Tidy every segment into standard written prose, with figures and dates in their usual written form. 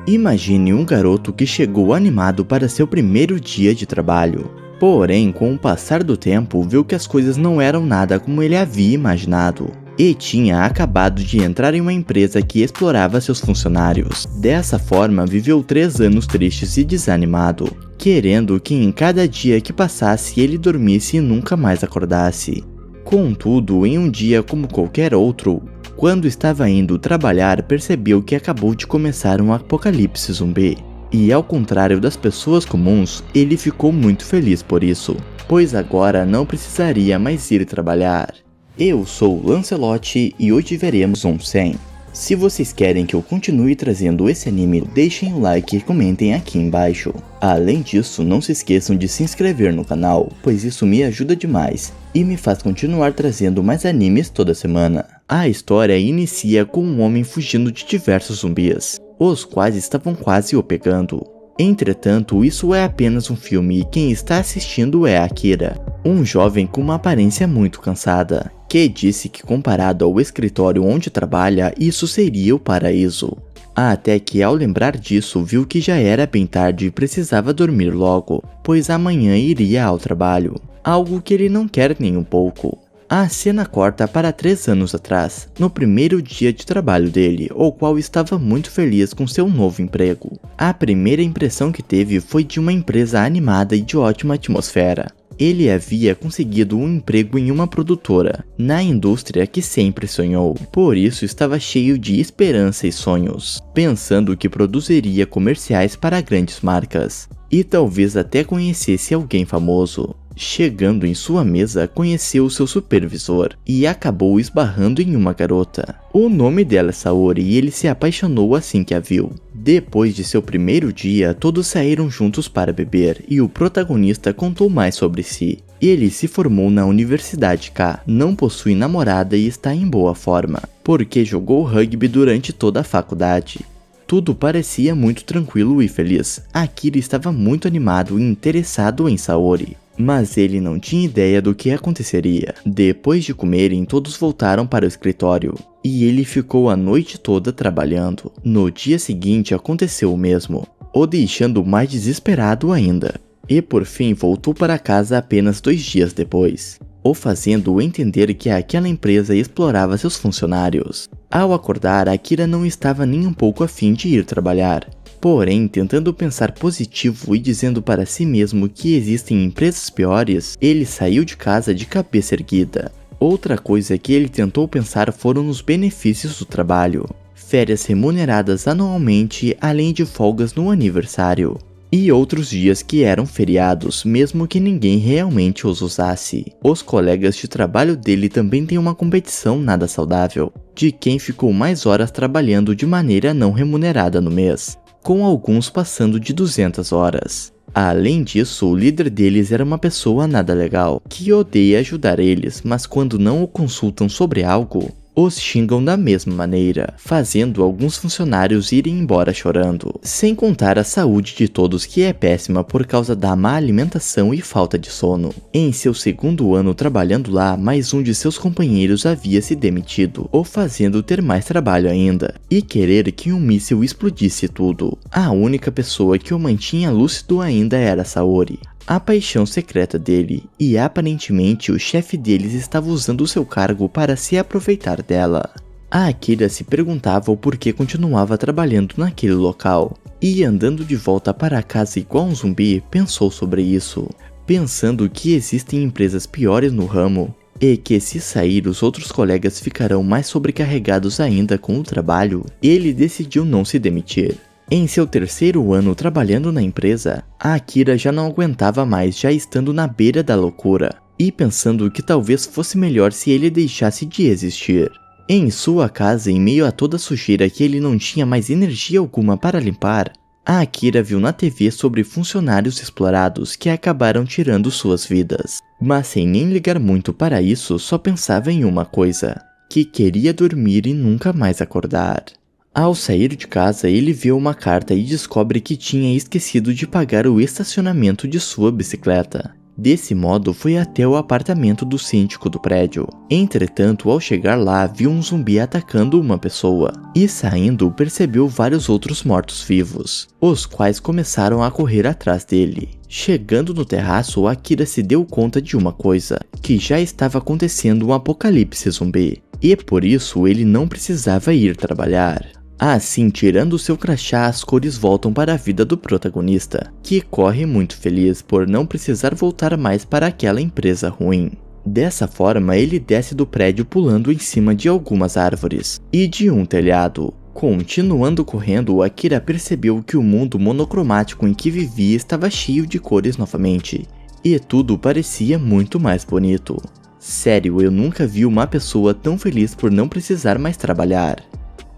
Imagine um garoto que chegou animado para seu primeiro dia de trabalho. Porém, com o passar do tempo, viu que as coisas não eram nada como ele havia imaginado. E tinha acabado de entrar em uma empresa que explorava seus funcionários. Dessa forma, viveu 3 anos tristes e desanimado, querendo que em cada dia que passasse ele dormisse e nunca mais acordasse. Contudo, em um dia como qualquer outro, quando estava indo trabalhar, percebeu que acabou de começar um apocalipse zumbi. E ao contrário das pessoas comuns, ele ficou muito feliz por isso, pois agora não precisaria mais ir trabalhar. Eu sou o Lancelot e hoje veremos um 100. Se vocês querem que eu continue trazendo esse anime, deixem o like e comentem aqui embaixo. Além disso, não se esqueçam de se inscrever no canal, pois isso me ajuda demais e me faz continuar trazendo mais animes toda semana. A história inicia com um homem fugindo de diversos zumbis, os quais estavam quase o pegando. Entretanto, isso é apenas um filme e quem está assistindo é Akira, um jovem com uma aparência muito cansada, que disse que comparado ao escritório onde trabalha, isso seria o paraíso. Até que ao lembrar disso, viu que já era bem tarde e precisava dormir logo, pois amanhã iria ao trabalho, algo que ele não quer nem um pouco. A cena corta para 3 anos atrás, no primeiro dia de trabalho dele, o qual estava muito feliz com seu novo emprego. A primeira impressão que teve foi de uma empresa animada e de ótima atmosfera. Ele havia conseguido um emprego em uma produtora, na indústria que sempre sonhou, por isso estava cheio de esperança e sonhos, pensando que produziria comerciais para grandes marcas, e talvez até conhecesse alguém famoso. Chegando em sua mesa, conheceu seu supervisor e acabou esbarrando em uma garota. O nome dela é Saori e ele se apaixonou assim que a viu. Depois de seu primeiro dia, todos saíram juntos para beber e o protagonista contou mais sobre si. Ele se formou na Universidade K, não possui namorada e está em boa forma, porque jogou rugby durante toda a faculdade. Tudo parecia muito tranquilo e feliz. Akira estava muito animado e interessado em Saori. Mas ele não tinha ideia do que aconteceria. Depois de comerem, todos voltaram para o escritório, e ele ficou a noite toda trabalhando. No dia seguinte aconteceu o mesmo, o deixando mais desesperado ainda. E por fim voltou para casa apenas 2 dias depois, o fazendo entender que aquela empresa explorava seus funcionários. Ao acordar, Akira não estava nem um pouco afim de ir trabalhar. Porém, tentando pensar positivo e dizendo para si mesmo que existem empresas piores, ele saiu de casa de cabeça erguida. Outra coisa que ele tentou pensar foram nos benefícios do trabalho. Férias remuneradas anualmente, além de folgas no aniversário. E outros dias que eram feriados, mesmo que ninguém realmente os usasse. Os colegas de trabalho dele também têm uma competição nada saudável, de quem ficou mais horas trabalhando de maneira não remunerada no mês, com alguns passando de 200 horas. Além disso, o líder deles era uma pessoa nada legal, que odeia ajudar eles, mas quando não o consultam sobre algo, os xingam da mesma maneira, fazendo alguns funcionários irem embora chorando, sem contar a saúde de todos que é péssima por causa da má alimentação e falta de sono. Em seu segundo ano trabalhando lá, mais um de seus companheiros havia se demitido, o fazendo ter mais trabalho ainda, e querer que um míssil explodisse tudo. A única pessoa que o mantinha lúcido ainda era Saori, a paixão secreta dele, e aparentemente o chefe deles estava usando seu cargo para se aproveitar dela. A Akira se perguntava o porquê continuava trabalhando naquele local, e andando de volta para casa igual um zumbi, pensou sobre isso, pensando que existem empresas piores no ramo, e que se sair os outros colegas ficarão mais sobrecarregados ainda com o trabalho. Ele decidiu não se demitir. Em seu 3º ano trabalhando na empresa, a Akira já não aguentava mais, já estando na beira da loucura, e pensando que talvez fosse melhor se ele deixasse de existir. Em sua casa, em meio a toda a sujeira que ele não tinha mais energia alguma para limpar, a Akira viu na TV sobre funcionários explorados que acabaram tirando suas vidas. Mas sem nem ligar muito para isso, só pensava em uma coisa, que queria dormir e nunca mais acordar. Ao sair de casa, ele vê uma carta e descobre que tinha esquecido de pagar o estacionamento de sua bicicleta. Desse modo, foi até o apartamento do síndico do prédio. Entretanto, ao chegar lá, viu um zumbi atacando uma pessoa, e saindo, percebeu vários outros mortos-vivos, os quais começaram a correr atrás dele. Chegando no terraço, Akira se deu conta de uma coisa, que já estava acontecendo um apocalipse zumbi, e por isso ele não precisava ir trabalhar. Assim, tirando seu crachá, as cores voltam para a vida do protagonista, que corre muito feliz por não precisar voltar mais para aquela empresa ruim. Dessa forma, ele desce do prédio pulando em cima de algumas árvores e de um telhado. Continuando correndo, Akira percebeu que o mundo monocromático em que vivia estava cheio de cores novamente, e tudo parecia muito mais bonito. Sério, eu nunca vi uma pessoa tão feliz por não precisar mais trabalhar.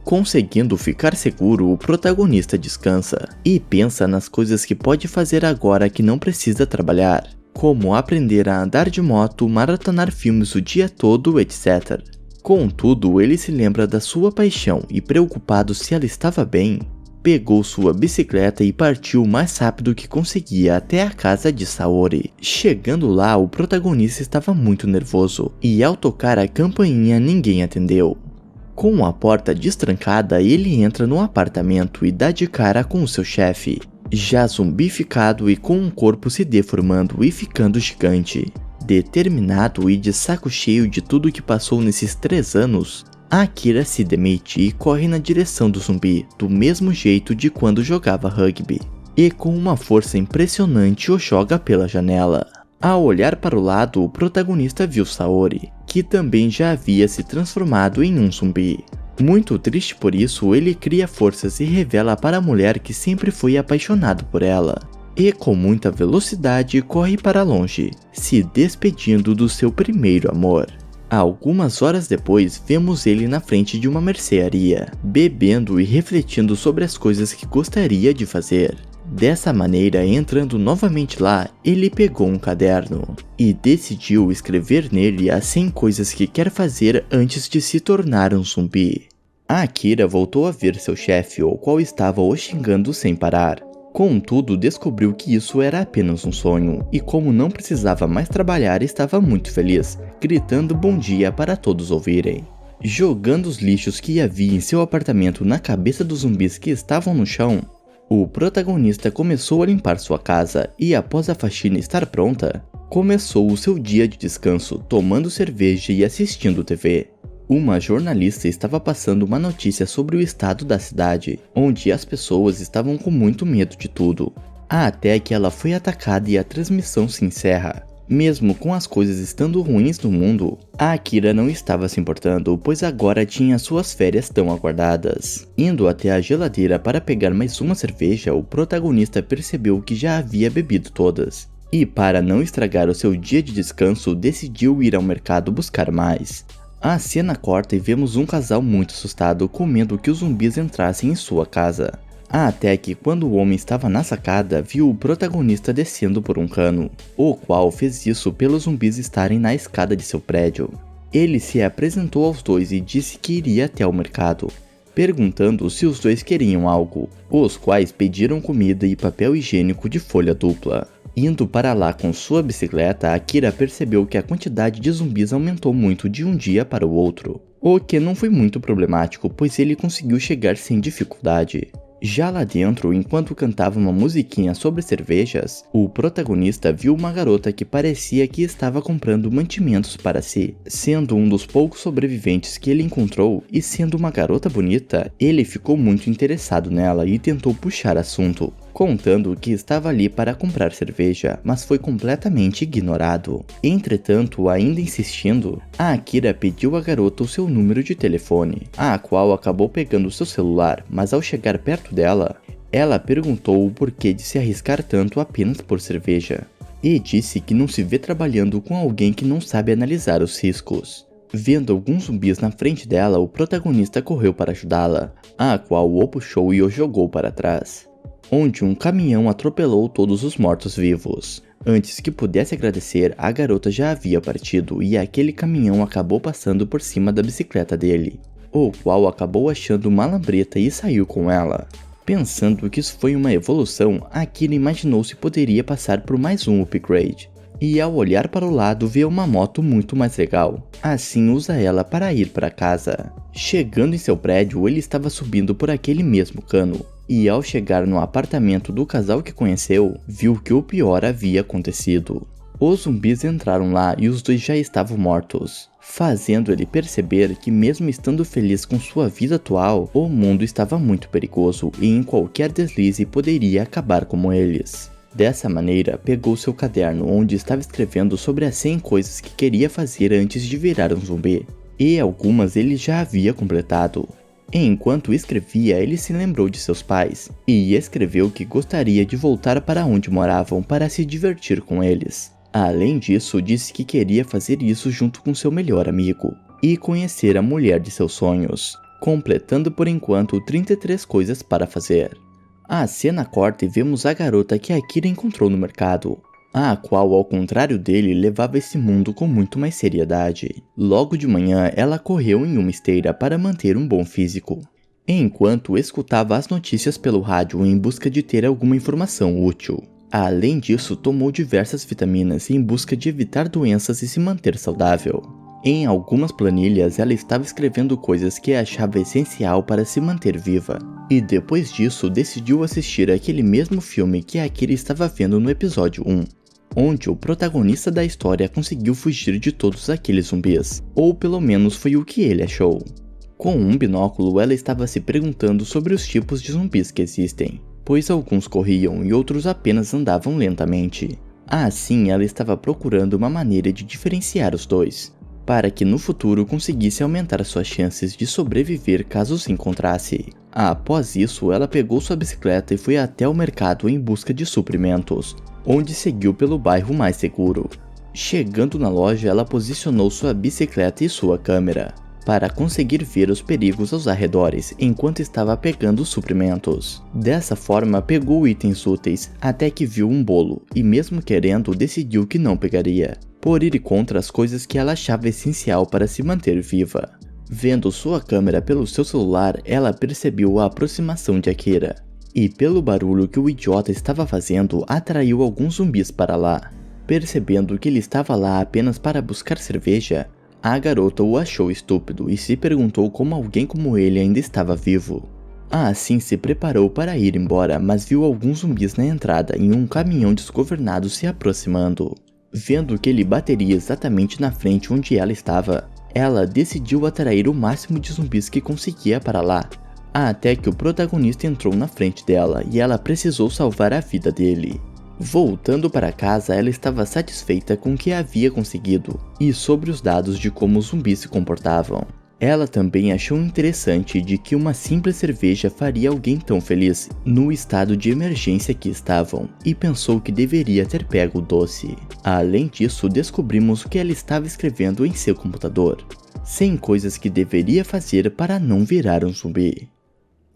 Conseguindo ficar seguro, o protagonista descansa e pensa nas coisas que pode fazer agora que não precisa trabalhar, como aprender a andar de moto, maratonar filmes o dia todo, etc. Contudo, ele se lembra da sua paixão e, preocupado se ela estava bem, pegou sua bicicleta e partiu o mais rápido que conseguia até a casa de Saori. Chegando lá, o protagonista estava muito nervoso e, ao tocar a campainha, ninguém atendeu. Com a porta destrancada, ele entra no apartamento e dá de cara com o seu chefe, já zumbificado e com um corpo se deformando e ficando gigante. Determinado e de saco cheio de tudo que passou nesses 3 anos, Akira se demite e corre na direção do zumbi, do mesmo jeito de quando jogava rugby, e com uma força impressionante o joga pela janela. Ao olhar para o lado, o protagonista viu Saori, que também já havia se transformado em um zumbi. Muito triste por isso, ele cria forças e revela para a mulher que sempre foi apaixonado por ela, e com muita velocidade corre para longe, se despedindo do seu primeiro amor. Algumas horas depois, vemos ele na frente de uma mercearia, bebendo e refletindo sobre as coisas que gostaria de fazer. Dessa maneira, entrando novamente lá, ele pegou um caderno e decidiu escrever nele as 100 coisas que quer fazer antes de se tornar um zumbi. Akira voltou a ver seu chefe, o qual estava o xingando sem parar. Contudo, descobriu que isso era apenas um sonho, e como não precisava mais trabalhar, estava muito feliz, gritando bom dia para todos ouvirem. Jogando os lixos que havia em seu apartamento na cabeça dos zumbis que estavam no chão, o protagonista começou a limpar sua casa e, após a faxina estar pronta, começou o seu dia de descanso, tomando cerveja e assistindo TV. Uma jornalista estava passando uma notícia sobre o estado da cidade, onde as pessoas estavam com muito medo de tudo, até que ela foi atacada e a transmissão se encerra. Mesmo com as coisas estando ruins no mundo, a Akira não estava se importando, pois agora tinha suas férias tão aguardadas. Indo até a geladeira para pegar mais uma cerveja, o protagonista percebeu que já havia bebido todas, e para não estragar o seu dia de descanso, decidiu ir ao mercado buscar mais. A cena corta e vemos um casal muito assustado com medo que os zumbis entrassem em sua casa. Até que, quando o homem estava na sacada, viu o protagonista descendo por um cano, o qual fez isso pelos zumbis estarem na escada de seu prédio. Ele se apresentou aos dois e disse que iria até o mercado, perguntando se os dois queriam algo, os quais pediram comida e papel higiênico de folha dupla. Indo para lá com sua bicicleta, Akira percebeu que a quantidade de zumbis aumentou muito de um dia para o outro, o que não foi muito problemático, pois ele conseguiu chegar sem dificuldade. Já lá dentro, enquanto cantava uma musiquinha sobre cervejas, o protagonista viu uma garota que parecia que estava comprando mantimentos para si. Sendo um dos poucos sobreviventes que ele encontrou e sendo uma garota bonita, ele ficou muito interessado nela e tentou puxar assunto, contando que estava ali para comprar cerveja, mas foi completamente ignorado. Entretanto, ainda insistindo, a Akira pediu à garota o seu número de telefone, a qual acabou pegando seu celular, mas ao chegar perto dela, ela perguntou o porquê de se arriscar tanto apenas por cerveja, e disse que não se vê trabalhando com alguém que não sabe analisar os riscos. Vendo alguns zumbis na frente dela, o protagonista correu para ajudá-la, a qual o puxou e o jogou para trás, onde um caminhão atropelou todos os mortos-vivos. Antes que pudesse agradecer, a garota já havia partido e aquele caminhão acabou passando por cima da bicicleta dele, o qual acabou achando uma lambreta e saiu com ela. Pensando que isso foi uma evolução, Akira imaginou se poderia passar por mais um upgrade, e ao olhar para o lado vê uma moto muito mais legal. Assim usa ela para ir para casa. Chegando em seu prédio, ele estava subindo por aquele mesmo cano. E ao chegar no apartamento do casal que conheceu, viu que o pior havia acontecido. Os zumbis entraram lá e os dois já estavam mortos, fazendo ele perceber que mesmo estando feliz com sua vida atual, o mundo estava muito perigoso e em qualquer deslize poderia acabar como eles. Dessa maneira, pegou seu caderno onde estava escrevendo sobre as 100 coisas que queria fazer antes de virar um zumbi, e algumas ele já havia completado. Enquanto escrevia, ele se lembrou de seus pais, e escreveu que gostaria de voltar para onde moravam para se divertir com eles. Além disso, disse que queria fazer isso junto com seu melhor amigo, e conhecer a mulher de seus sonhos, completando por enquanto 33 coisas para fazer. A cena corta e vemos a garota que Akira encontrou no mercado, a qual, ao contrário dele, levava esse mundo com muito mais seriedade. Logo de manhã, ela correu em uma esteira para manter um bom físico, enquanto escutava as notícias pelo rádio em busca de ter alguma informação útil. Além disso, tomou diversas vitaminas em busca de evitar doenças e se manter saudável. Em algumas planilhas, ela estava escrevendo coisas que achava essencial para se manter viva. E depois disso, decidiu assistir aquele mesmo filme que Akira estava vendo no episódio 1, onde o protagonista da história conseguiu fugir de todos aqueles zumbis, ou pelo menos foi o que ele achou. Com um binóculo, ela estava se perguntando sobre os tipos de zumbis que existem, pois alguns corriam e outros apenas andavam lentamente. Assim, ela estava procurando uma maneira de diferenciar os dois, para que no futuro conseguisse aumentar suas chances de sobreviver caso os encontrasse. Após isso, ela pegou sua bicicleta e foi até o mercado em busca de suprimentos, onde seguiu pelo bairro mais seguro. Chegando na loja, ela posicionou sua bicicleta e sua câmera, para conseguir ver os perigos aos arredores enquanto estava pegando os suprimentos. Dessa forma, pegou itens úteis até que viu um bolo e, mesmo querendo, decidiu que não pegaria, por ir contra as coisas que ela achava essencial para se manter viva. Vendo sua câmera pelo seu celular, ela percebeu a aproximação de Akira, e pelo barulho que o idiota estava fazendo, atraiu alguns zumbis para lá. Percebendo que ele estava lá apenas para buscar cerveja, a garota o achou estúpido e se perguntou como alguém como ele ainda estava vivo. Assim se preparou para ir embora, mas viu alguns zumbis na entrada e um caminhão desgovernado se aproximando. Vendo que ele bateria exatamente na frente onde ela estava, ela decidiu atrair o máximo de zumbis que conseguia para lá, até que o protagonista entrou na frente dela e ela precisou salvar a vida dele. Voltando para casa, ela estava satisfeita com o que havia conseguido e sobre os dados de como os zumbis se comportavam. Ela também achou interessante de que uma simples cerveja faria alguém tão feliz no estado de emergência que estavam e pensou que deveria ter pego o doce. Além disso, descobrimos o que ela estava escrevendo em seu computador: 100 coisas que deveria fazer para não virar um zumbi.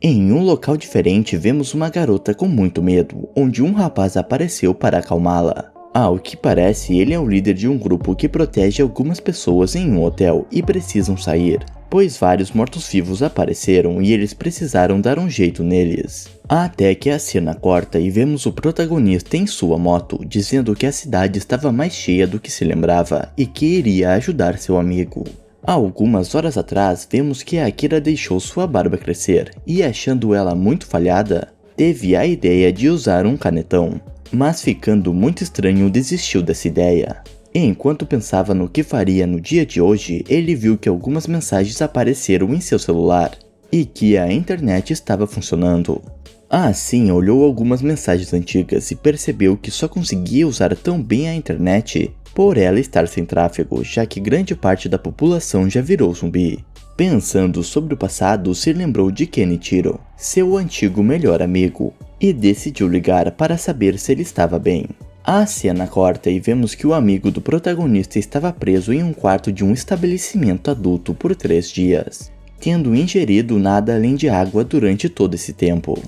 Em um local diferente, vemos uma garota com muito medo, onde um rapaz apareceu para acalmá-la. Ao que parece, ele é o líder de um grupo que protege algumas pessoas em um hotel e precisam sair, pois vários mortos-vivos apareceram e eles precisaram dar um jeito neles. Até que a cena corta e vemos o protagonista em sua moto, dizendo que a cidade estava mais cheia do que se lembrava e que iria ajudar seu amigo. Algumas horas atrás, vemos que a Akira deixou sua barba crescer e, achando ela muito falhada, teve a ideia de usar um canetão, mas ficando muito estranho desistiu dessa ideia. Enquanto pensava no que faria no dia de hoje, ele viu que algumas mensagens apareceram em seu celular e que a internet estava funcionando. Assim, olhou algumas mensagens antigas e percebeu que só conseguia usar tão bem a internet por ela estar sem tráfego, já que grande parte da população já virou zumbi. Pensando sobre o passado, se lembrou de Kenichiro, seu antigo melhor amigo, e decidiu ligar para saber se ele estava bem. A cena corta e vemos que o amigo do protagonista estava preso em um quarto de um estabelecimento adulto por 3 dias, tendo ingerido nada além de água durante todo esse tempo.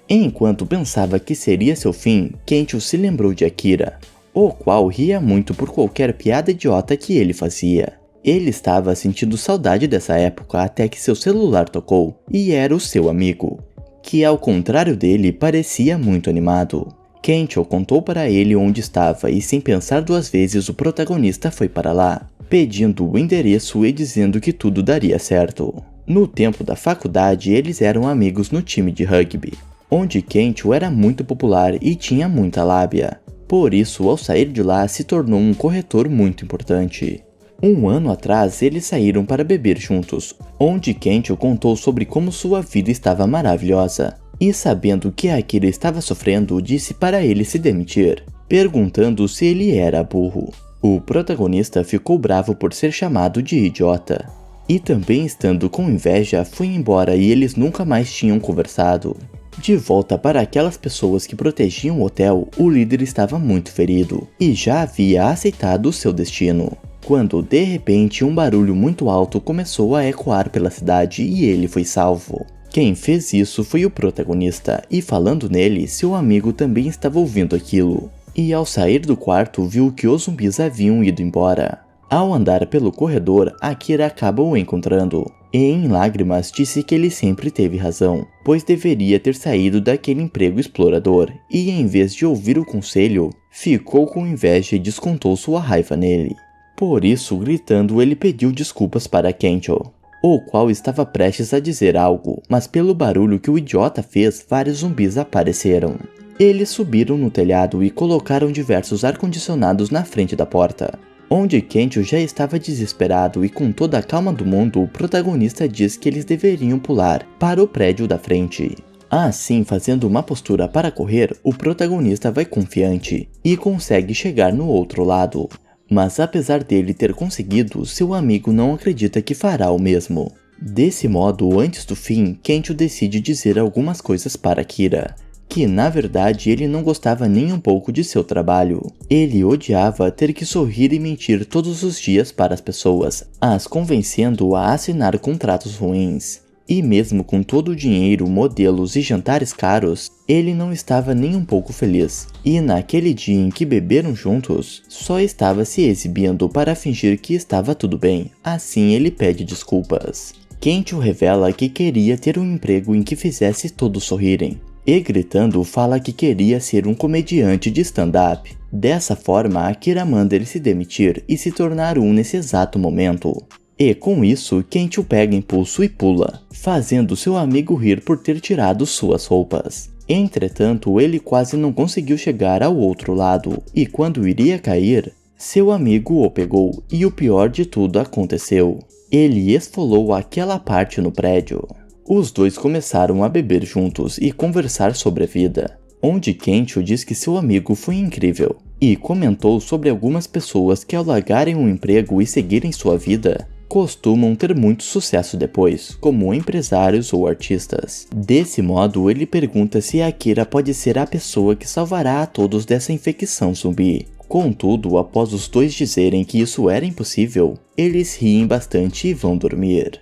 Enquanto pensava que seria seu fim, Kenichiro se lembrou de Akira, o qual ria muito por qualquer piada idiota que ele fazia. Ele estava sentindo saudade dessa época até que seu celular tocou, e era o seu amigo, que ao contrário dele parecia muito animado. Kentill contou para ele onde estava e sem pensar duas vezes o protagonista foi para lá, pedindo o endereço e dizendo que tudo daria certo. No tempo da faculdade eles eram amigos no time de rugby, onde Kentill era muito popular e tinha muita lábia. Por isso, ao sair de lá, se tornou um corretor muito importante. Um ano atrás, eles saíram para beber juntos, onde Kentill contou sobre como sua vida estava maravilhosa. E sabendo que Akira estava sofrendo, disse para ele se demitir, perguntando se ele era burro. O protagonista ficou bravo por ser chamado de idiota. E também estando com inveja, foi embora e eles nunca mais tinham conversado. De volta para aquelas pessoas que protegiam o hotel, o líder estava muito ferido e já havia aceitado o seu destino, quando de repente um barulho muito alto começou a ecoar pela cidade e ele foi salvo. Quem fez isso foi o protagonista, e falando nele, seu amigo também estava ouvindo aquilo. E ao sair do quarto, viu que os zumbis haviam ido embora. Ao andar pelo corredor, Akira acaba o encontrando, e em lágrimas disse que ele sempre teve razão, pois deveria ter saído daquele emprego explorador, e em vez de ouvir o conselho, ficou com inveja e descontou sua raiva nele. Por isso, gritando, ele pediu desculpas para Kentill, o qual estava prestes a dizer algo, mas pelo barulho que o idiota fez, vários zumbis apareceram. Eles subiram no telhado e colocaram diversos ar-condicionados na frente da porta, onde Kentill já estava desesperado e com toda a calma do mundo, o protagonista diz que eles deveriam pular para o prédio da frente. Assim, fazendo uma postura para correr, o protagonista vai confiante e consegue chegar no outro lado. Mas apesar dele ter conseguido, seu amigo não acredita que fará o mesmo. Desse modo, antes do fim, Kentill decide dizer algumas coisas para Akira, que na verdade ele não gostava nem um pouco de seu trabalho. Ele odiava ter que sorrir e mentir todos os dias para as pessoas, as convencendo a assinar contratos ruins. E mesmo com todo o dinheiro, modelos e jantares caros, ele não estava nem um pouco feliz. E naquele dia em que beberam juntos, só estava se exibindo para fingir que estava tudo bem. Assim ele pede desculpas. Kentill revela que queria ter um emprego em que fizesse todos sorrirem. E gritando fala que queria ser um comediante de stand-up. Dessa forma, Akira manda ele se demitir e se tornar um nesse exato momento. E com isso, Kentill pega impulso e pula, fazendo seu amigo rir por ter tirado suas roupas. Entretanto, ele quase não conseguiu chegar ao outro lado, e quando iria cair, seu amigo o pegou, e o pior de tudo aconteceu. Ele esfolou aquela parte no prédio. Os dois começaram a beber juntos e conversar sobre a vida, onde Kentill diz que seu amigo foi incrível, e comentou sobre algumas pessoas que ao largarem um emprego e seguirem sua vida, costumam ter muito sucesso depois, como empresários ou artistas. Desse modo, ele pergunta se Akira pode ser a pessoa que salvará a todos dessa infecção zumbi. Contudo, após os dois dizerem que isso era impossível, eles riem bastante e vão dormir.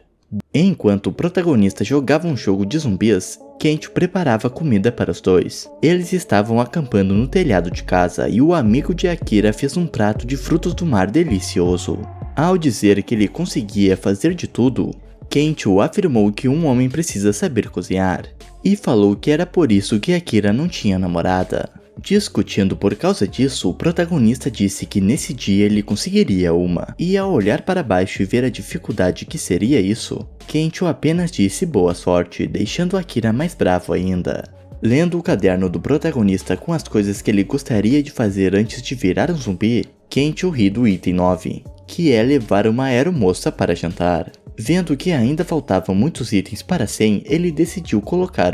Enquanto o protagonista jogava um jogo de zumbis, Kentill preparava comida para os dois. Eles estavam acampando no telhado de casa e o amigo de Akira fez um prato de frutos do mar delicioso. Ao dizer que ele conseguia fazer de tudo, Kentill afirmou que um homem precisa saber cozinhar, e falou que era por isso que Akira não tinha namorada. Discutindo por causa disso, o protagonista disse que nesse dia ele conseguiria uma, e ao olhar para baixo e ver a dificuldade que seria isso, Kentill apenas disse boa sorte, deixando Akira mais bravo ainda. Lendo o caderno do protagonista com as coisas que ele gostaria de fazer antes de virar um zumbi, Kentill ri do item 9, que é levar uma aeromoça para jantar. Vendo que ainda faltavam muitos itens para 100, ele decidiu colocar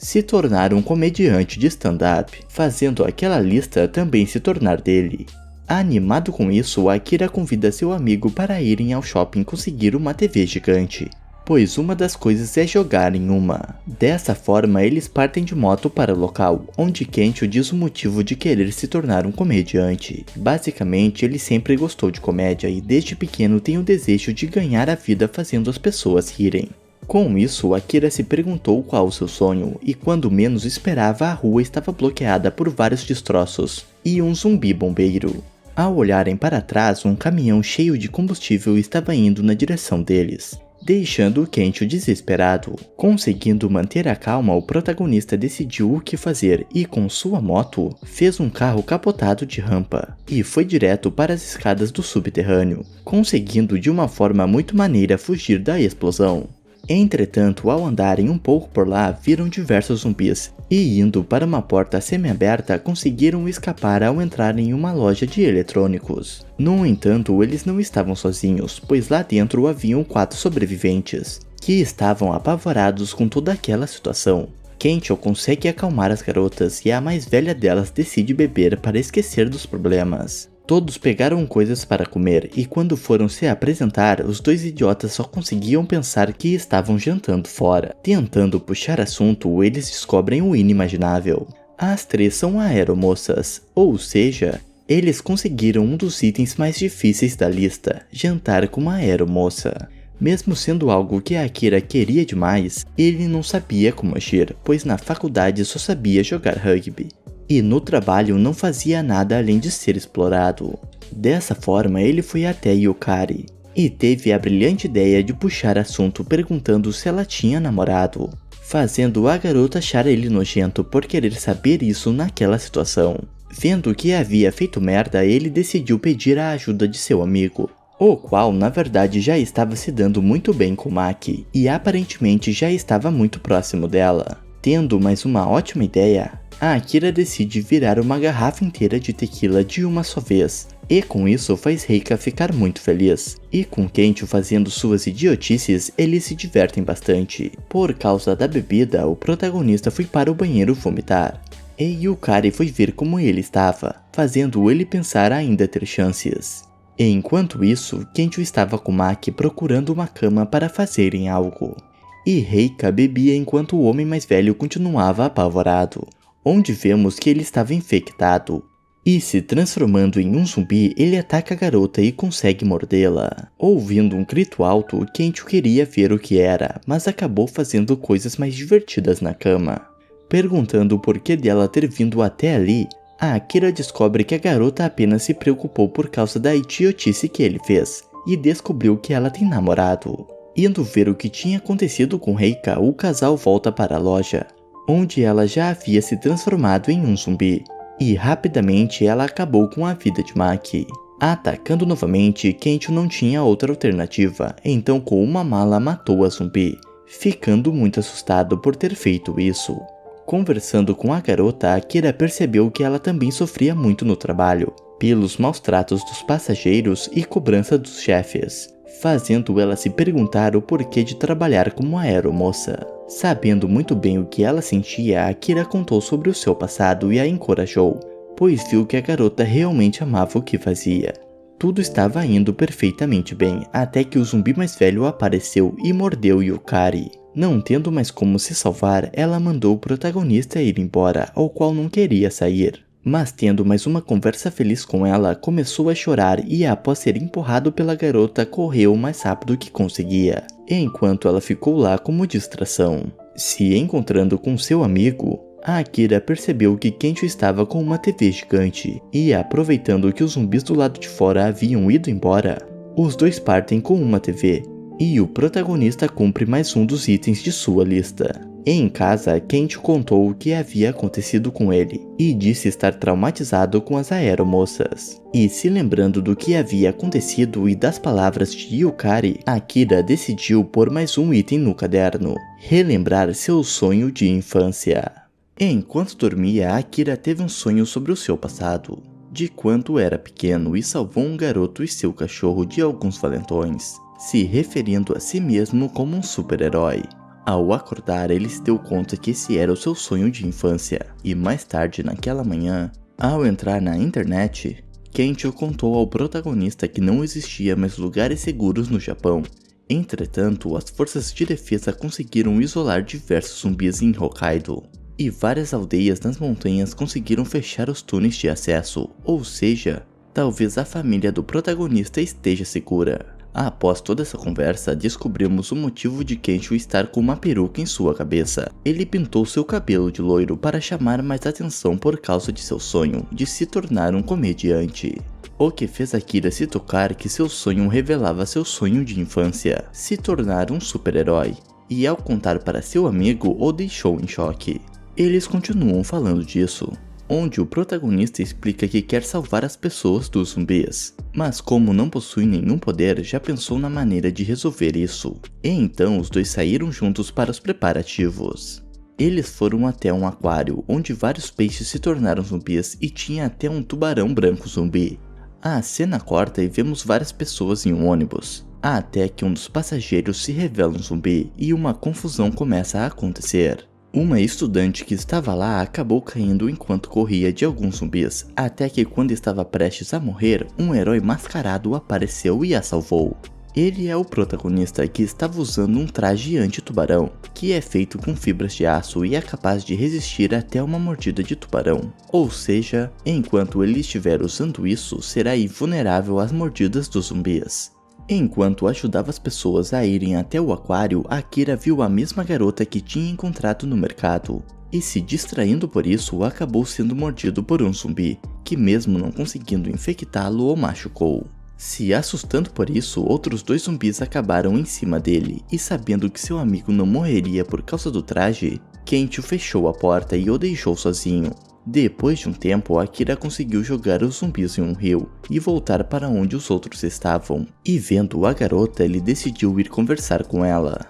se tornar um comediante de stand-up, fazendo aquela lista também se tornar dele. Animado com isso, Akira convida seu amigo para irem ao shopping conseguir uma TV gigante, pois uma das coisas é jogar em uma. Dessa forma, eles partem de moto para o local, onde Kentill diz o motivo de querer se tornar um comediante. Basicamente, ele sempre gostou de comédia e desde pequeno tem o desejo de ganhar a vida fazendo as pessoas rirem. Com isso, Akira se perguntou qual o seu sonho, e quando menos esperava, a rua estava bloqueada por vários destroços e um zumbi bombeiro. Ao olharem para trás, um caminhão cheio de combustível estava indo na direção deles. deixando Kencho desesperado. Conseguindo manter a calma, o protagonista decidiu o que fazer e, com sua moto, fez um carro capotado de rampa e foi direto para as escadas do subterrâneo, conseguindo de uma forma muito maneira fugir da explosão. Entretanto, ao andarem um pouco por lá, viram diversos zumbis e, indo para uma porta semi-aberta, conseguiram escapar ao entrar em uma loja de eletrônicos. No entanto, eles não estavam sozinhos, pois lá dentro haviam 4 sobreviventes, que estavam apavorados com toda aquela situação. Kencho consegue acalmar as garotas e a mais velha delas decide beber para esquecer dos problemas. Todos pegaram coisas para comer e quando foram se apresentar, os 2 idiotas só conseguiam pensar que estavam jantando fora. Tentando puxar assunto, eles descobrem o inimaginável. As 3 são aeromoças, ou seja, eles conseguiram um dos itens mais difíceis da lista, jantar com uma aeromoça. Mesmo sendo algo que a Akira queria demais, ele não sabia como agir, pois na faculdade só sabia jogar rugby. E no trabalho não fazia nada além de ser explorado. Dessa forma, ele foi até Yukari e teve a brilhante ideia de puxar assunto perguntando se ela tinha namorado, fazendo a garota achar ele nojento por querer saber isso naquela situação. Vendo que havia feito merda, ele decidiu pedir a ajuda de seu amigo, o qual na verdade já estava se dando muito bem com Maki e aparentemente já estava muito próximo dela. Tendo mais uma ótima ideia, a Akira decide virar uma garrafa inteira de tequila de uma só vez, e com isso faz Reika ficar muito feliz. E com Kencho fazendo suas idiotices, eles se divertem bastante. Por causa da bebida, o protagonista foi para o banheiro vomitar, e Yukari foi ver como ele estava, fazendo ele pensar ainda ter chances. Enquanto isso, Kencho estava com Maki procurando uma cama para fazerem algo. E Reika bebia enquanto o homem mais velho continuava apavorado, onde vemos que ele estava infectado. E se transformando em um zumbi, ele ataca a garota e consegue mordê-la. Ouvindo um grito alto, Kencho queria ver o que era, mas acabou fazendo coisas mais divertidas na cama. Perguntando o porquê dela ter vindo até ali, a Akira descobre que a garota apenas se preocupou por causa da idiotice que ele fez, e descobriu que ela tem namorado. Indo ver o que tinha acontecido com Reika, o casal volta para a loja, onde ela já havia se transformado em um zumbi, e rapidamente ela acabou com a vida de Maki. Atacando novamente, Kencho não tinha outra alternativa, então com uma mala matou a zumbi, ficando muito assustado por ter feito isso. Conversando com a garota, Akira percebeu que ela também sofria muito no trabalho, pelos maus tratos dos passageiros e cobrança dos chefes, fazendo ela se perguntar o porquê de trabalhar como aeromoça. Sabendo muito bem o que ela sentia, Akira contou sobre o seu passado e a encorajou, pois viu que a garota realmente amava o que fazia. Tudo estava indo perfeitamente bem, até que o zumbi mais velho apareceu e mordeu Yukari. Não tendo mais como se salvar, ela mandou o protagonista ir embora, ao qual não queria sair. Mas tendo mais uma conversa feliz com ela, começou a chorar e após ser empurrado pela garota, correu o mais rápido que conseguia, enquanto ela ficou lá como distração. Se encontrando com seu amigo, a Akira percebeu que Kencho estava com uma TV gigante, e aproveitando que os zumbis do lado de fora haviam ido embora, os dois partem com uma TV, e o protagonista cumpre mais um dos itens de sua lista. Em casa, Kencho contou o que havia acontecido com ele, e disse estar traumatizado com as aeromoças. E se lembrando do que havia acontecido e das palavras de Yukari, Akira decidiu pôr mais um item no caderno: relembrar seu sonho de infância. Enquanto dormia, Akira teve um sonho sobre o seu passado, de quando era pequeno e salvou um garoto e seu cachorro de alguns valentões, se referindo a si mesmo como um super-herói. Ao acordar, ele se deu conta que esse era o seu sonho de infância, e mais tarde naquela manhã, ao entrar na internet, Kencho contou ao protagonista que não existia mais lugares seguros no Japão. Entretanto, as forças de defesa conseguiram isolar diversos zumbis em Hokkaido, e várias aldeias nas montanhas conseguiram fechar os túneis de acesso, ou seja, talvez a família do protagonista esteja segura. Após toda essa conversa, descobrimos o motivo de Kencho estar com uma peruca em sua cabeça. Ele pintou seu cabelo de loiro para chamar mais atenção por causa de seu sonho de se tornar um comediante. o que fez Akira se tocar que seu sonho revelava seu sonho de infância, se tornar um super-herói, e ao contar para seu amigo o deixou em choque. Eles continuam falando disso, onde o protagonista explica que quer salvar as pessoas dos zumbis, mas como não possui nenhum poder, já pensou na maneira de resolver isso, e então os dois saíram juntos para os preparativos. Eles foram até um aquário, onde vários peixes se tornaram zumbis e tinha até um tubarão branco zumbi. A cena corta e vemos várias pessoas em um ônibus, até que um dos passageiros se revela um zumbi e uma confusão começa a acontecer. Uma estudante que estava lá acabou caindo enquanto corria de alguns zumbis, até que quando estava prestes a morrer, um herói mascarado apareceu e a salvou. Ele é o protagonista que estava usando um traje anti-tubarão, que é feito com fibras de aço e é capaz de resistir até uma mordida de tubarão. Ou seja, enquanto ele estiver usando isso, será invulnerável às mordidas dos zumbis. Enquanto ajudava as pessoas a irem até o aquário, Akira viu a mesma garota que tinha encontrado no mercado, e se distraindo por isso, acabou sendo mordido por um zumbi, que mesmo não conseguindo infectá-lo, o machucou. Se assustando por isso, outros dois zumbis acabaram em cima dele, e sabendo que seu amigo não morreria por causa do traje, Kento fechou a porta e o deixou sozinho. Depois de um tempo, Akira conseguiu jogar os zumbis em um rio e voltar para onde os outros estavam, e vendo a garota, ele decidiu ir conversar com ela.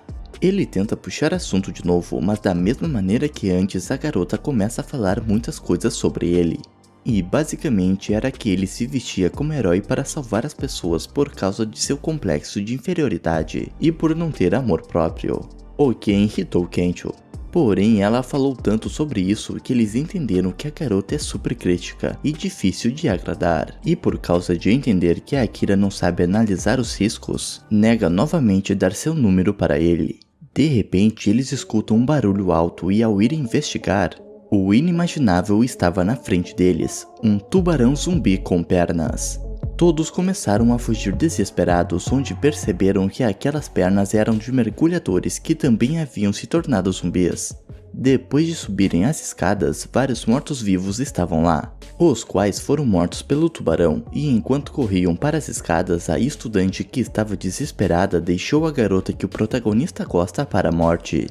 Ele tenta puxar assunto de novo, mas da mesma maneira que antes, a garota começa a falar muitas coisas sobre ele. E basicamente era que ele se vestia como herói para salvar as pessoas por causa de seu complexo de inferioridade e por não ter amor próprio, o que irritou Kento. Porém, ela falou tanto sobre isso que eles entenderam que a garota é super crítica e difícil de agradar. E por causa de entender que a Akira não sabe analisar os riscos, nega novamente dar seu número para ele. De repente, eles escutam um barulho alto e ao ir investigar, o inimaginável estava na frente deles, um tubarão zumbi com pernas. Todos começaram a fugir desesperados, onde perceberam que aquelas pernas eram de mergulhadores que também haviam se tornado zumbis. Depois de subirem as escadas, vários mortos-vivos estavam lá, os quais foram mortos pelo tubarão, e enquanto corriam para as escadas, a estudante que estava desesperada deixou a garota que o protagonista gosta para a morte.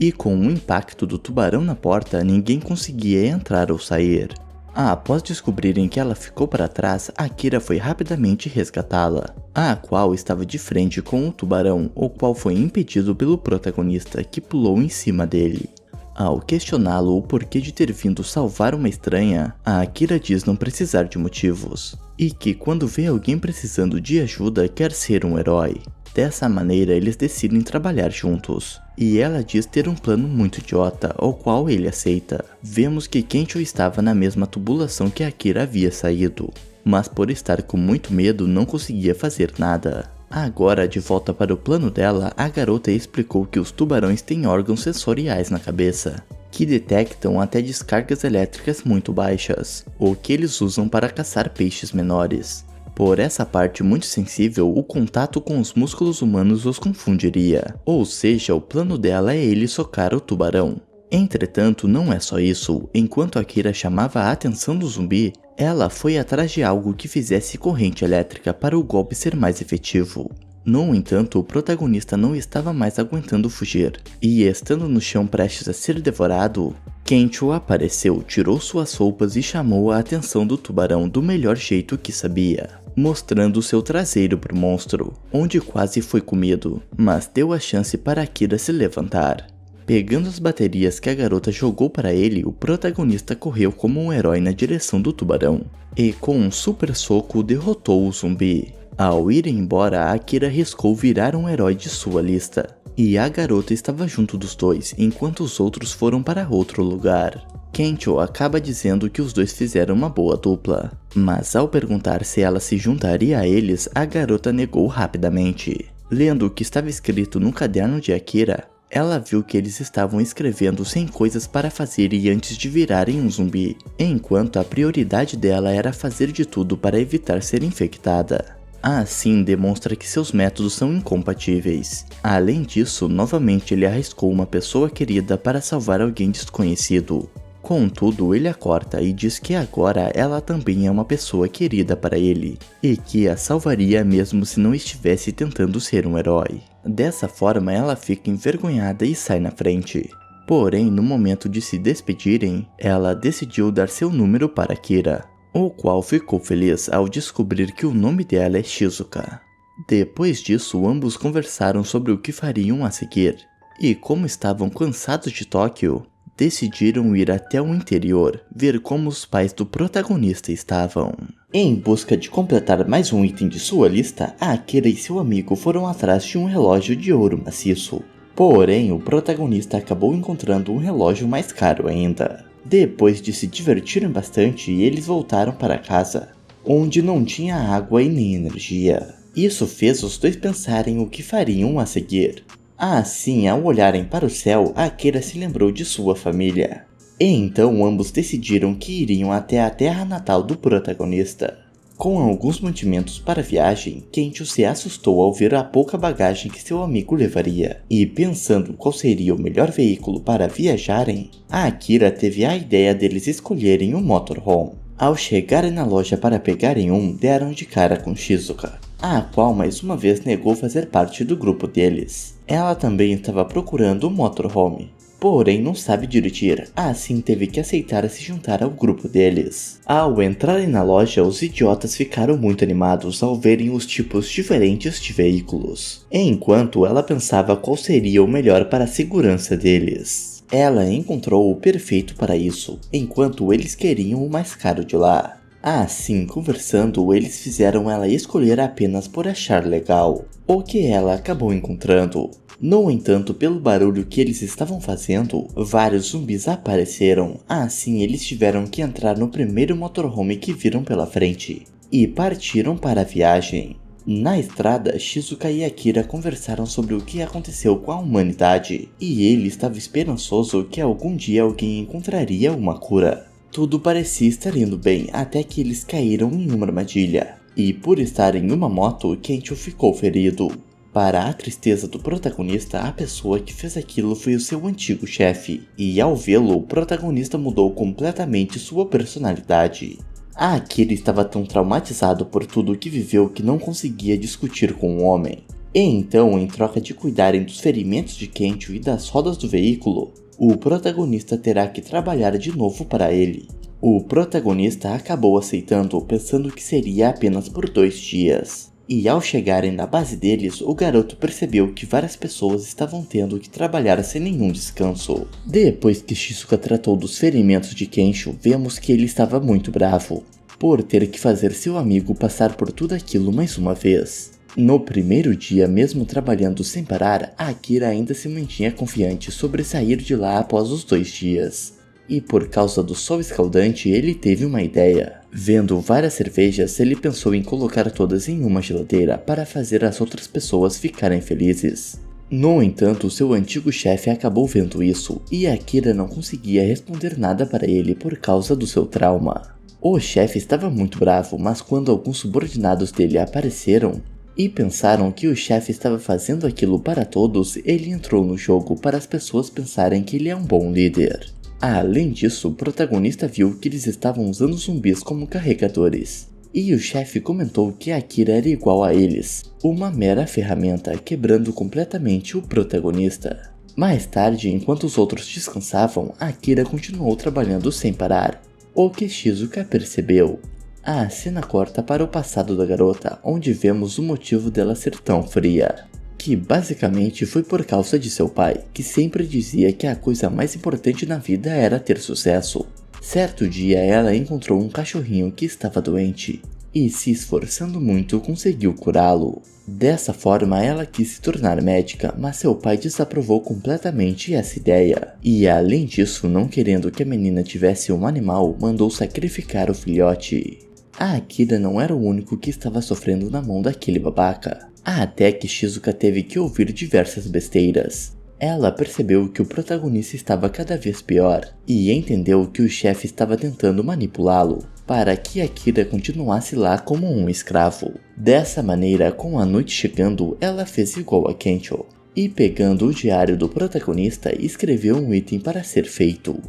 E com o impacto do tubarão na porta, ninguém conseguia entrar ou sair. Após descobrirem que ela ficou para trás, Akira foi rapidamente resgatá-la, a qual estava de frente com o tubarão, o qual foi impedido pelo protagonista, que pulou em cima dele. Ao questioná-lo o porquê de ter vindo salvar uma estranha, a Akira diz não precisar de motivos, e que quando vê alguém precisando de ajuda quer ser um herói. Dessa maneira eles decidem trabalhar juntos, e ela diz ter um plano muito idiota, o qual ele aceita. Vemos que Kento estava na mesma tubulação que Akira havia saído, mas por estar com muito medo não conseguia fazer nada. Agora, de volta para o plano dela, a garota explicou que os tubarões têm órgãos sensoriais na cabeça, que detectam até descargas elétricas muito baixas, o que eles usam para caçar peixes menores. Por essa parte muito sensível, o contato com os músculos humanos os confundiria, ou seja, o plano dela é ele socar o tubarão. Entretanto, não é só isso. Enquanto Akira chamava a atenção do zumbi, ela foi atrás de algo que fizesse corrente elétrica para o golpe ser mais efetivo. No entanto, o protagonista não estava mais aguentando fugir, e estando no chão prestes a ser devorado, Kento apareceu, tirou suas roupas e chamou a atenção do tubarão do melhor jeito que sabia, mostrando seu traseiro pro monstro, onde quase foi comido, mas deu a chance para Akira se levantar. Pegando as baterias que a garota jogou para ele, o protagonista correu como um herói na direção do tubarão, e com um super soco derrotou o zumbi. Ao ir embora, Akira arriscou virar um herói de sua lista, e a garota estava junto dos dois, enquanto os outros foram para outro lugar. Kento acaba dizendo que os dois fizeram uma boa dupla, mas ao perguntar se ela se juntaria a eles, a garota negou rapidamente. Lendo o que estava escrito no caderno de Akira, ela viu que eles estavam escrevendo 100 coisas para fazer e antes de virarem um zumbi, enquanto a prioridade dela era fazer de tudo para evitar ser infectada. Assim demonstra que seus métodos são incompatíveis. Além disso, novamente ele arriscou uma pessoa querida para salvar alguém desconhecido. Contudo, ele a corta e diz que agora ela também é uma pessoa querida para ele, e que a salvaria mesmo se não estivesse tentando ser um herói. Dessa forma, ela fica envergonhada e sai na frente. Porém, no momento de se despedirem, ela decidiu dar seu número para Akira, o qual ficou feliz ao descobrir que o nome dela é Shizuka. Depois disso, ambos conversaram sobre o que fariam a seguir, e como estavam cansados de Tóquio, decidiram ir até o interior ver como os pais do protagonista estavam. Em busca de completar mais um item de sua lista, Akira e seu amigo foram atrás de um relógio de ouro maciço. Porém, o protagonista acabou encontrando um relógio mais caro ainda. Depois de se divertirem bastante, eles voltaram para casa, onde não tinha água e nem energia. Isso fez os dois pensarem o que fariam a seguir. Assim, ao olharem para o céu, Akira se lembrou de sua família. E então ambos decidiram que iriam até a terra natal do protagonista. Com alguns mantimentos para a viagem, Kensho se assustou ao ver a pouca bagagem que seu amigo levaria. E pensando qual seria o melhor veículo para viajarem, Akira teve a ideia deles escolherem um motorhome. Ao chegarem na loja para pegarem um, deram de cara com Shizuka, a qual mais uma vez negou fazer parte do grupo deles. Ela também estava procurando um motorhome, porém não sabe dirigir, assim teve que aceitar se juntar ao grupo deles. Ao entrarem na loja, os idiotas ficaram muito animados ao verem os tipos diferentes de veículos, enquanto ela pensava qual seria o melhor para a segurança deles. Ela encontrou o perfeito para isso, enquanto eles queriam o mais caro de lá. Assim, conversando, eles fizeram ela escolher apenas por achar legal, o que ela acabou encontrando. No entanto, pelo barulho que eles estavam fazendo, vários zumbis apareceram, assim eles tiveram que entrar no primeiro motorhome que viram pela frente, e partiram para a viagem. Na estrada, Shizuka e Akira conversaram sobre o que aconteceu com a humanidade, e ele estava esperançoso que algum dia alguém encontraria uma cura. Tudo parecia estar indo bem até que eles caíram em uma armadilha, e por estar em uma moto, Kensho ficou ferido. Para a tristeza do protagonista, a pessoa que fez aquilo foi o seu antigo chefe, e ao vê-lo, o protagonista mudou completamente sua personalidade. A Akira estava tão traumatizado por tudo o que viveu que não conseguia discutir com o homem. E então, em troca de cuidarem dos ferimentos de Kensho e das rodas do veículo, o protagonista terá que trabalhar de novo para ele. O protagonista acabou aceitando, pensando que seria apenas por 2 dias. E ao chegarem na base deles, o garoto percebeu que várias pessoas estavam tendo que trabalhar sem nenhum descanso. Depois que Shizuka tratou dos ferimentos de Kensho, vemos que ele estava muito bravo, por ter que fazer seu amigo passar por tudo aquilo mais uma vez. No primeiro dia, mesmo trabalhando sem parar, Akira ainda se mantinha confiante sobre sair de lá após os 2 dias. E por causa do sol escaldante, ele teve uma ideia. Vendo várias cervejas, ele pensou em colocar todas em uma geladeira para fazer as outras pessoas ficarem felizes. No entanto, seu antigo chefe acabou vendo isso, e Akira não conseguia responder nada para ele por causa do seu trauma. O chefe estava muito bravo, mas quando alguns subordinados dele apareceram e pensaram que o chefe estava fazendo aquilo para todos, ele entrou no jogo para as pessoas pensarem que ele é um bom líder. Além disso, o protagonista viu que eles estavam usando zumbis como carregadores, e o chefe comentou que Akira era igual a eles, uma mera ferramenta, quebrando completamente o protagonista. Mais tarde, enquanto os outros descansavam, Akira continuou trabalhando sem parar, o que Shizuka percebeu. A cena corta para o passado da garota, onde vemos o motivo dela ser tão fria, que basicamente foi por causa de seu pai, que sempre dizia que a coisa mais importante na vida era ter sucesso. Certo dia, ela encontrou um cachorrinho que estava doente, e se esforçando muito conseguiu curá-lo. Dessa forma, ela quis se tornar médica, mas seu pai desaprovou completamente essa ideia. E além disso, não querendo que a menina tivesse um animal, mandou sacrificar o filhote. A Akira não era o único que estava sofrendo na mão daquele babaca, até que Shizuka teve que ouvir diversas besteiras. Ela percebeu que o protagonista estava cada vez pior, e entendeu que o chefe estava tentando manipulá-lo, para que Akira continuasse lá como um escravo. Dessa maneira, com a noite chegando, ela fez igual a Kensho, e pegando o diário do protagonista, escreveu um item para ser feito.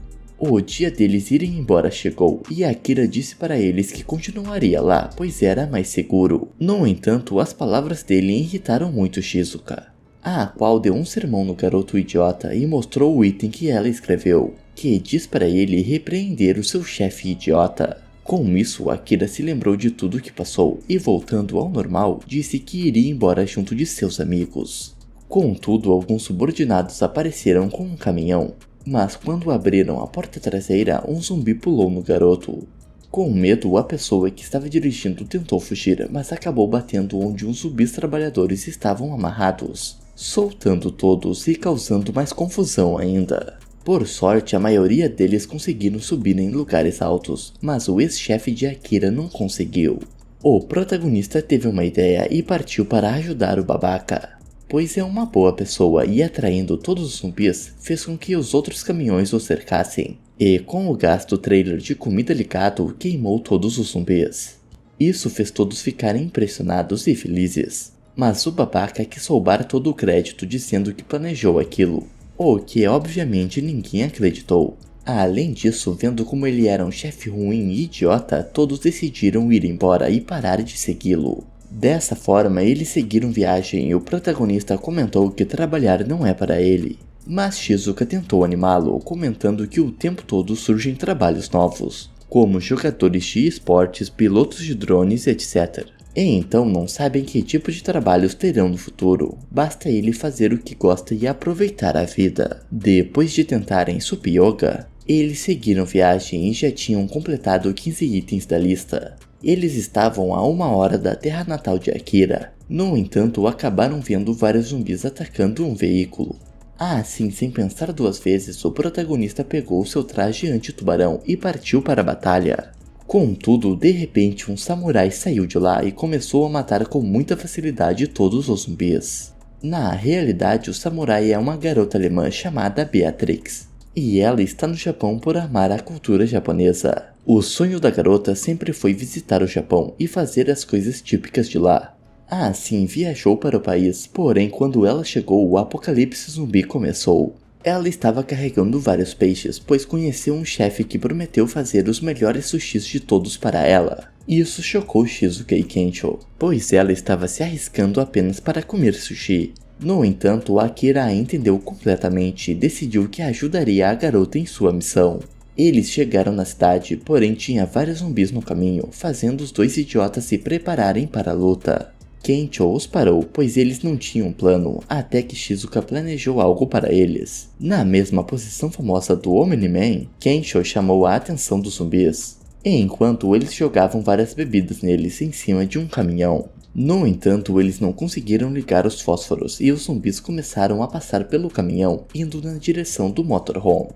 O dia deles irem embora chegou e Akira disse para eles que continuaria lá, pois era mais seguro. No entanto, as palavras dele irritaram muito Shizuka, a qual deu um sermão no garoto idiota e mostrou o item que ela escreveu, que diz para ele repreender o seu chefe idiota. Com isso, Akira se lembrou de tudo o que passou e, voltando ao normal, disse que iria embora junto de seus amigos. Contudo, alguns subordinados apareceram com um caminhão, mas quando abriram a porta traseira, um zumbi pulou no garoto. Com medo, a pessoa que estava dirigindo tentou fugir, mas acabou batendo onde uns zumbis trabalhadores estavam amarrados, soltando todos e causando mais confusão ainda. Por sorte, a maioria deles conseguiram subir em lugares altos, mas o ex-chefe de Akira não conseguiu. O protagonista teve uma ideia e partiu para ajudar o babaca, pois é uma boa pessoa e atraindo todos os zumbis fez com que os outros caminhões o cercassem, e com o gás do trailer de comida ligado queimou todos os zumbis. Isso fez todos ficarem impressionados e felizes, mas o babaca quis roubar todo o crédito dizendo que planejou aquilo, o que obviamente ninguém acreditou. Além disso, vendo como ele era um chefe ruim e idiota, todos decidiram ir embora e parar de segui-lo. Dessa forma, eles seguiram viagem e o protagonista comentou que trabalhar não é para ele. Mas Shizuka tentou animá-lo, comentando que o tempo todo surgem trabalhos novos, como jogadores de esportes, pilotos de drones, etc. E então não sabem que tipo de trabalhos terão no futuro, basta ele fazer o que gosta e aproveitar a vida. Depois de tentarem Sup Yoga, eles seguiram viagem e já tinham completado 15 itens da lista. Eles estavam a 1 hora da terra natal de Akira. No entanto, acabaram vendo vários zumbis atacando um veículo. Assim, sem pensar 2 vezes, o protagonista pegou seu traje anti-tubarão e partiu para a batalha. Contudo, de repente um samurai saiu de lá e começou a matar com muita facilidade todos os zumbis. Na realidade, o samurai é uma garota alemã chamada Beatrix, e ela está no Japão por amar a cultura japonesa. O sonho da garota sempre foi visitar o Japão e fazer as coisas típicas de lá. Assim, viajou para o país, porém quando ela chegou, o apocalipse zumbi começou. Ela estava carregando vários peixes, pois conheceu um chefe que prometeu fazer os melhores sushis de todos para ela. Isso chocou Shizuka e Kensho, pois ela estava se arriscando apenas para comer sushi. No entanto, Akira a entendeu completamente e decidiu que ajudaria a garota em sua missão. Eles chegaram na cidade, porém tinha vários zumbis no caminho, fazendo os 2 idiotas se prepararem para a luta. Kensho os parou, pois eles não tinham plano, até que Shizuka planejou algo para eles. Na mesma posição famosa do Omni-Man, Kensho chamou a atenção dos zumbis, enquanto eles jogavam várias bebidas neles em cima de um caminhão. No entanto, eles não conseguiram ligar os fósforos e os zumbis começaram a passar pelo caminhão, indo na direção do motorhome.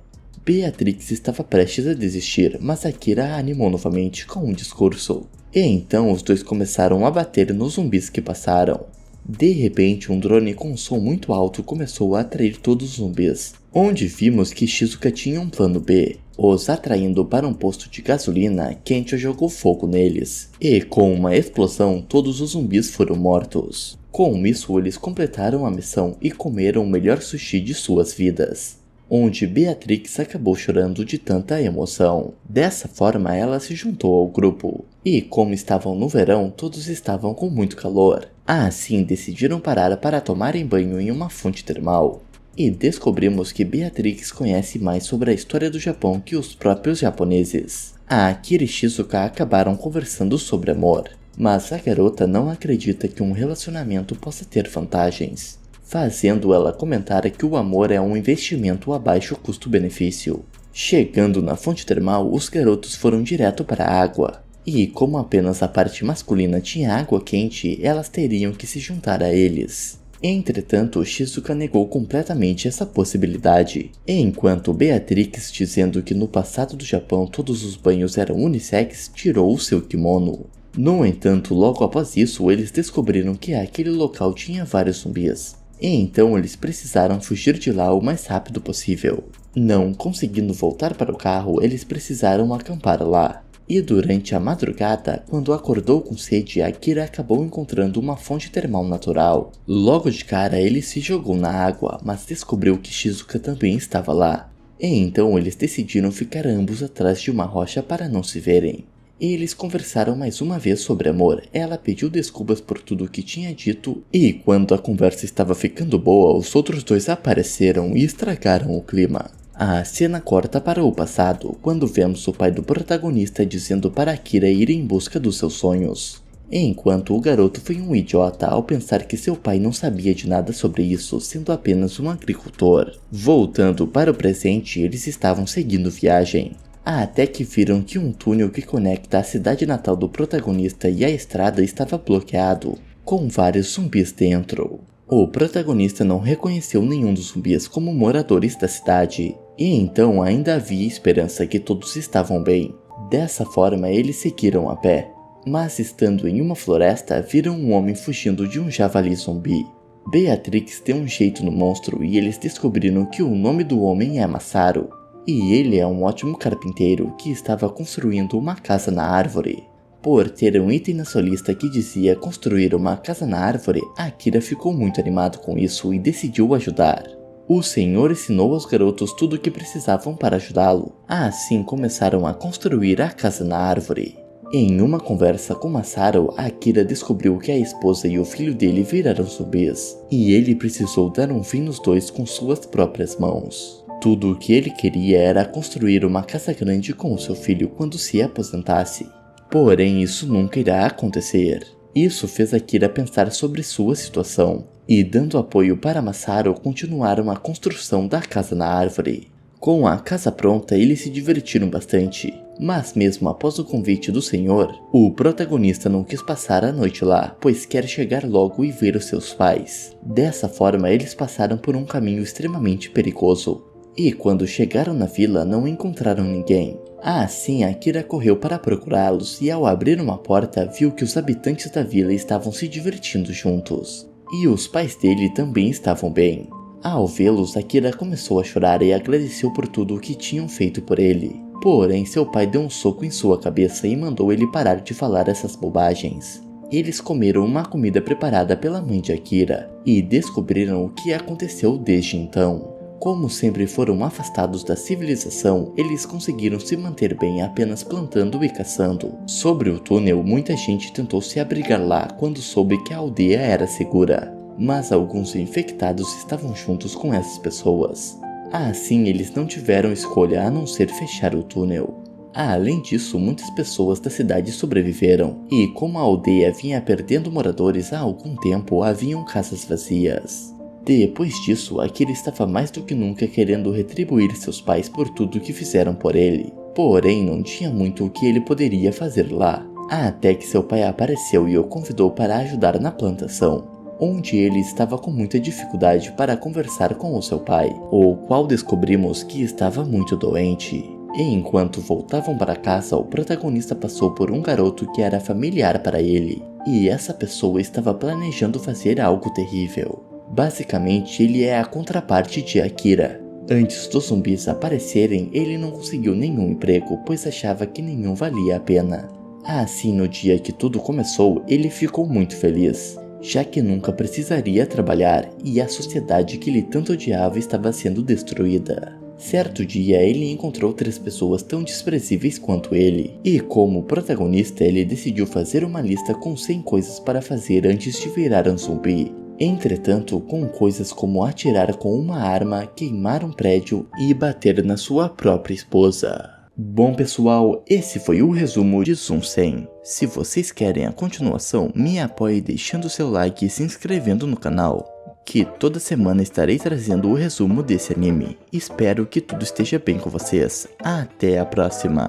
Beatrix estava prestes a desistir, mas Akira a animou novamente com um discurso. E então os dois começaram a bater nos zumbis que passaram. De repente, um drone com um som muito alto começou a atrair todos os zumbis, onde vimos que Shizuka tinha um plano B. Os atraindo para um posto de gasolina, Kensho jogou fogo neles, e com uma explosão todos os zumbis foram mortos. Com isso, eles completaram a missão e comeram o melhor sushi de suas vidas, onde Beatrix acabou chorando de tanta emoção. Dessa forma, ela se juntou ao grupo, e como estavam no verão, todos estavam com muito calor. Assim, decidiram parar para tomarem banho em uma fonte termal. E descobrimos que Beatrix conhece mais sobre a história do Japão que os próprios japoneses. A Akira e Shizuka acabaram conversando sobre amor, mas a garota não acredita que um relacionamento possa ter vantagens, fazendo ela comentar que o amor é um investimento a baixo custo-benefício. Chegando na fonte termal, os garotos foram direto para a água, e como apenas a parte masculina tinha água quente, elas teriam que se juntar a eles. Entretanto, Shizuka negou completamente essa possibilidade, enquanto Beatrix, dizendo que no passado do Japão todos os banhos eram unissex, tirou o seu kimono. No entanto, logo após isso, eles descobriram que aquele local tinha vários zumbis, e então eles precisaram fugir de lá o mais rápido possível. Não conseguindo voltar para o carro, eles precisaram acampar lá. E durante a madrugada, quando acordou com sede, Akira acabou encontrando uma fonte termal natural. Logo de cara, ele se jogou na água, mas descobriu que Shizuka também estava lá. E então eles decidiram ficar ambos atrás de uma rocha para não se verem. Eles conversaram mais uma vez sobre amor. Ela pediu desculpas por tudo o que tinha dito, e quando a conversa estava ficando boa, os outros dois apareceram e estragaram o clima. A cena corta para o passado, quando vemos o pai do protagonista dizendo para Akira ir em busca dos seus sonhos. Enquanto o garoto foi um idiota ao pensar que seu pai não sabia de nada sobre isso, sendo apenas um agricultor. Voltando para o presente, eles estavam seguindo viagem. Até que viram que um túnel que conecta a cidade natal do protagonista e a estrada estava bloqueado, com vários zumbis dentro. O protagonista não reconheceu nenhum dos zumbis como moradores da cidade, e então ainda havia esperança que todos estavam bem. Dessa forma eles seguiram a pé, mas estando em uma floresta viram um homem fugindo de um javali zumbi. Beatrix deu um jeito no monstro e eles descobriram que o nome do homem é Masaru. E ele é um ótimo carpinteiro que estava construindo uma casa na árvore. Por ter um item na sua lista que dizia construir uma casa na árvore, Akira ficou muito animado com isso e decidiu ajudar. O senhor ensinou aos garotos tudo o que precisavam para ajudá-lo. Assim começaram a construir a casa na árvore. Em uma conversa com Masaru, Akira descobriu que a esposa e o filho dele viraram zumbis, e ele precisou dar um fim nos dois com suas próprias mãos. Tudo o que ele queria era construir uma casa grande com o seu filho quando se aposentasse. Porém, isso nunca irá acontecer. Isso fez Akira pensar sobre sua situação, e dando apoio para Masaru, continuaram a construção da casa na árvore. Com a casa pronta, eles se divertiram bastante, mas mesmo após o convite do senhor, o protagonista não quis passar a noite lá, pois quer chegar logo e ver os seus pais. Dessa forma, eles passaram por um caminho extremamente perigoso. E quando chegaram na vila, não encontraram ninguém. Assim, Akira correu para procurá-los e ao abrir uma porta, viu que os habitantes da vila estavam se divertindo juntos. E os pais dele também estavam bem. Ao vê-los, Akira começou a chorar e agradeceu por tudo o que tinham feito por ele. Porém, seu pai deu um soco em sua cabeça e mandou ele parar de falar essas bobagens. Eles comeram uma comida preparada pela mãe de Akira e descobriram o que aconteceu desde então. Como sempre foram afastados da civilização, eles conseguiram se manter bem apenas plantando e caçando. Sobre o túnel, muita gente tentou se abrigar lá quando soube que a aldeia era segura, mas alguns infectados estavam juntos com essas pessoas. Assim, eles não tiveram escolha a não ser fechar o túnel. Além disso, muitas pessoas da cidade sobreviveram, e como a aldeia vinha perdendo moradores há algum tempo, haviam casas vazias. Depois disso, Akira estava mais do que nunca querendo retribuir seus pais por tudo que fizeram por ele. Porém, não tinha muito o que ele poderia fazer lá. Até que seu pai apareceu e o convidou para ajudar na plantação, onde ele estava com muita dificuldade para conversar com o seu pai, o qual descobrimos que estava muito doente. E enquanto voltavam para casa, o protagonista passou por um garoto que era familiar para ele, e essa pessoa estava planejando fazer algo terrível. Basicamente, ele é a contraparte de Akira. Antes dos zumbis aparecerem, ele não conseguiu nenhum emprego, pois achava que nenhum valia a pena. Assim, no dia que tudo começou, ele ficou muito feliz, já que nunca precisaria trabalhar e a sociedade que ele tanto odiava estava sendo destruída. Certo dia, ele encontrou 3 pessoas tão desprezíveis quanto ele, e como protagonista, ele decidiu fazer uma lista com 100 coisas para fazer antes de virar um zumbi. Entretanto, com coisas como atirar com uma arma, queimar um prédio e bater na sua própria esposa. Bom pessoal, esse foi o resumo de Zoom 100. Se vocês querem a continuação, me apoie deixando seu like e se inscrevendo no canal, que toda semana estarei trazendo o resumo desse anime. Espero que tudo esteja bem com vocês. Até a próxima!